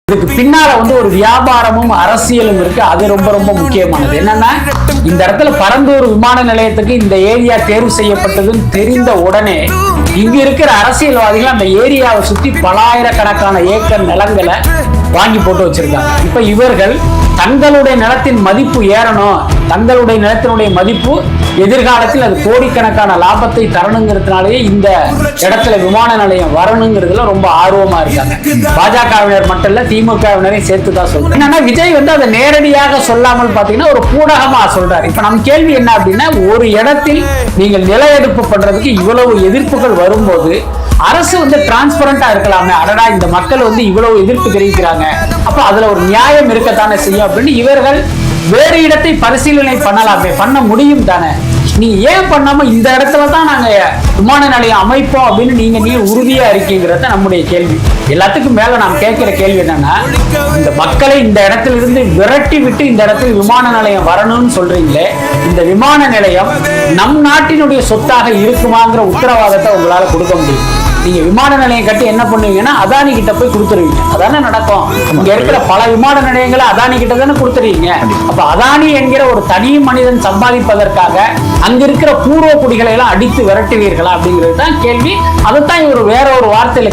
இதுக்கு பின்னால ஒரு வியாபாரமும் அரசியலும் இருக்கு. அது ரொம்ப ரொம்ப முக்கியமானது. என்னன்னா, இந்த இடத்துல பரந்தூர் விமான நிலையத்துக்கு இந்த ஏரியா தேர்வு செய்யப்பட்டதுன்னு தெரிந்த உடனே இங்க இருக்கிற அரசியல்வாதிகள் அந்த ஏரியாவை சுத்தி பலாயிரக்கணக்கான ஏக்கர் நிலங்களை வாங்கி போட்டு வச்சிருக்காங்க. இப்ப இவர்கள் தங்களுடைய நிலத்தின் மதிப்பு ஏறணும், தங்களுடைய நிலத்தினுடைய மதிப்பு எதிர்காலத்தில் அது கோடிக்கணக்கான லாபத்தை தரணுங்கிறதுனாலேயே இந்த இடத்துல விமான நிலையம் வரணுங்கிறதுல ரொம்ப ஆர்வமா இருக்காங்க. பாஜகவினர் மட்டும் இல்ல, திமுகவினரையும் சேர்த்துதான் சொல்றேன். என்னன்னா, விஜய் அதை நேரடியாக சொல்லாமல் பாத்தீங்கன்னா ஒரு பூடகமா சொல்றாரு. இப்ப நம்ம கேள்வி என்ன அப்படின்னா, ஒரு இடத்தில் நீங்கள் நில எடுப்பு பண்றதுக்கு இவ்வளவு எதிர்ப்புகள் வரும்போது அரசு டிரான்ஸ்பரண்டா இருக்கலாமே. அடடா, இந்த மக்கள் இவ்வளவு எதிர்ப்பு தெரிவிக்கிறாங்க, அப்ப அதுல ஒரு நியாயம் இருக்கத்தானே செய்யும் அப்படின்னு இவர்கள் வேறு இடத்தை பரிசீலனை பண்ணலாமே, பண்ண முடியும் தானே. நீ ஏன் பண்ணாம இந்த இடத்துல தான் நாங்க விமான நிலையம் அமைப்போம் அப்படின்னு நீங்க உறுதியா இருக்கீங்கிறத நம்முடைய கேள்வி. எல்லாத்துக்கும் மேல நாம் கேட்கிற கேள்வி என்னன்னா, இந்த மக்களை இந்த இடத்துல இருந்து விரட்டி விட்டு இந்த இடத்துல விமான நிலையம் வரணும்னு சொல்றீங்களே, இந்த விமான நிலையம் நம் நாட்டினுடைய சொத்தாக இருக்குமாங்கிற உத்தரவாதத்தை உங்களால கொடுக்க முடியும்? நீங்க விமான நிலையம் கட்டி என்ன பண்ணுவீங்கன்னா அதானி கிட்ட போய் கொடுத்துருவீங்க. அதானே நடக்கும். இங்க இருக்கிற பல விமான நிலையங்களை அதானி கிட்ட தானே கொடுத்துருவீங்க. அப்ப அதானி என்கிற ஒரு தனி மனிதன் சம்பாதிப்பதற்காக அங்க இருக்கிற பூர்வ குடிகளை எல்லாம் அடித்து விரட்டுவீர்களா அப்படிங்கிறது தான் கேள்வி. அதைத்தான் இவர் வேற ஒரு வார்த்தையில